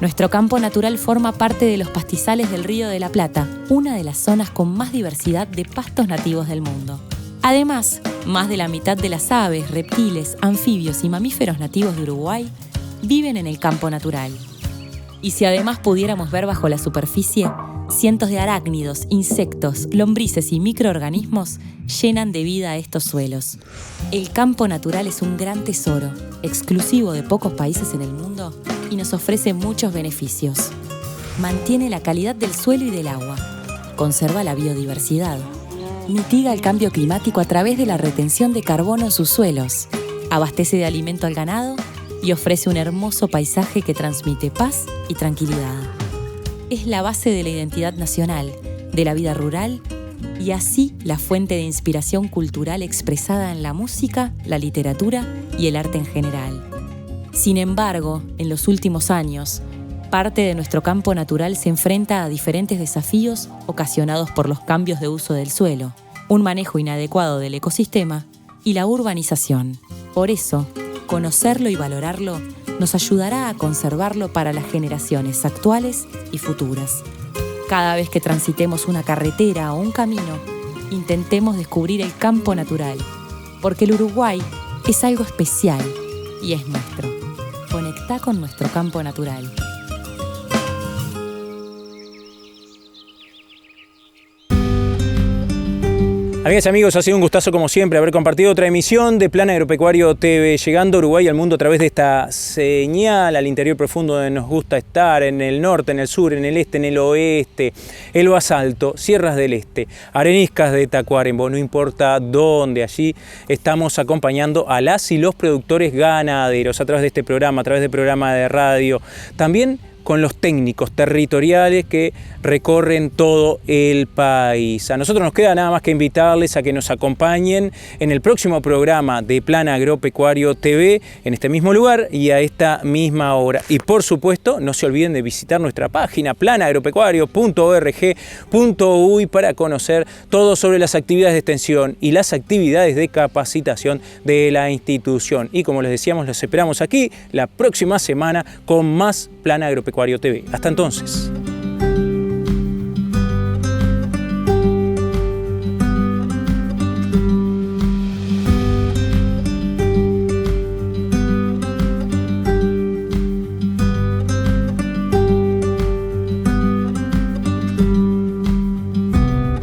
Nuestro campo natural forma parte de los pastizales del Río de la Plata, una de las zonas con más diversidad de pastos nativos del mundo. Además, más de la mitad de las aves, reptiles, anfibios y mamíferos nativos de Uruguay viven en el campo natural. Y si además pudiéramos ver bajo la superficie, cientos de arácnidos, insectos, lombrices y microorganismos llenan de vida a estos suelos. El campo natural es un gran tesoro, exclusivo de pocos países en el mundo y nos ofrece muchos beneficios. Mantiene la calidad del suelo y del agua, conserva la biodiversidad, mitiga el cambio climático a través de la retención de carbono en sus suelos, abastece de alimento al ganado y ofrece un hermoso paisaje que transmite paz y tranquilidad. Es la base de la identidad nacional, de la vida rural y así la fuente de inspiración cultural expresada en la música, la literatura y el arte en general. Sin embargo, en los últimos años, parte de nuestro campo natural se enfrenta a diferentes desafíos ocasionados por los cambios de uso del suelo, un manejo inadecuado del ecosistema y la urbanización. Por eso, conocerlo y valorarlo nos ayudará a conservarlo para las generaciones actuales y futuras. Cada vez que transitemos una carretera o un camino, intentemos descubrir el campo natural, porque el Uruguay es algo especial y es nuestro. Conectá con nuestro campo natural. Amigas y amigos, ha sido un gustazo como siempre haber compartido otra emisión de Plan Agropecuario TV, llegando a Uruguay y al mundo a través de esta señal al interior profundo donde nos gusta estar, en el norte, en el sur, en el este, en el oeste, el Basalto, Sierras del Este, areniscas de Tacuarembó, no importa dónde, allí estamos acompañando a las y los productores ganaderos a través de este programa, a través del programa de radio, también con los técnicos territoriales que recorren todo el país. A nosotros nos queda nada más que invitarles a que nos acompañen en el próximo programa de Plan Agropecuario TV, en este mismo lugar y a esta misma hora. Y por supuesto, no se olviden de visitar nuestra página planagropecuario.org.uy para conocer todo sobre las actividades de extensión y las actividades de capacitación de la institución. Y como les decíamos, los esperamos aquí la próxima semana con más Plan Agropecuario TV. Hasta entonces.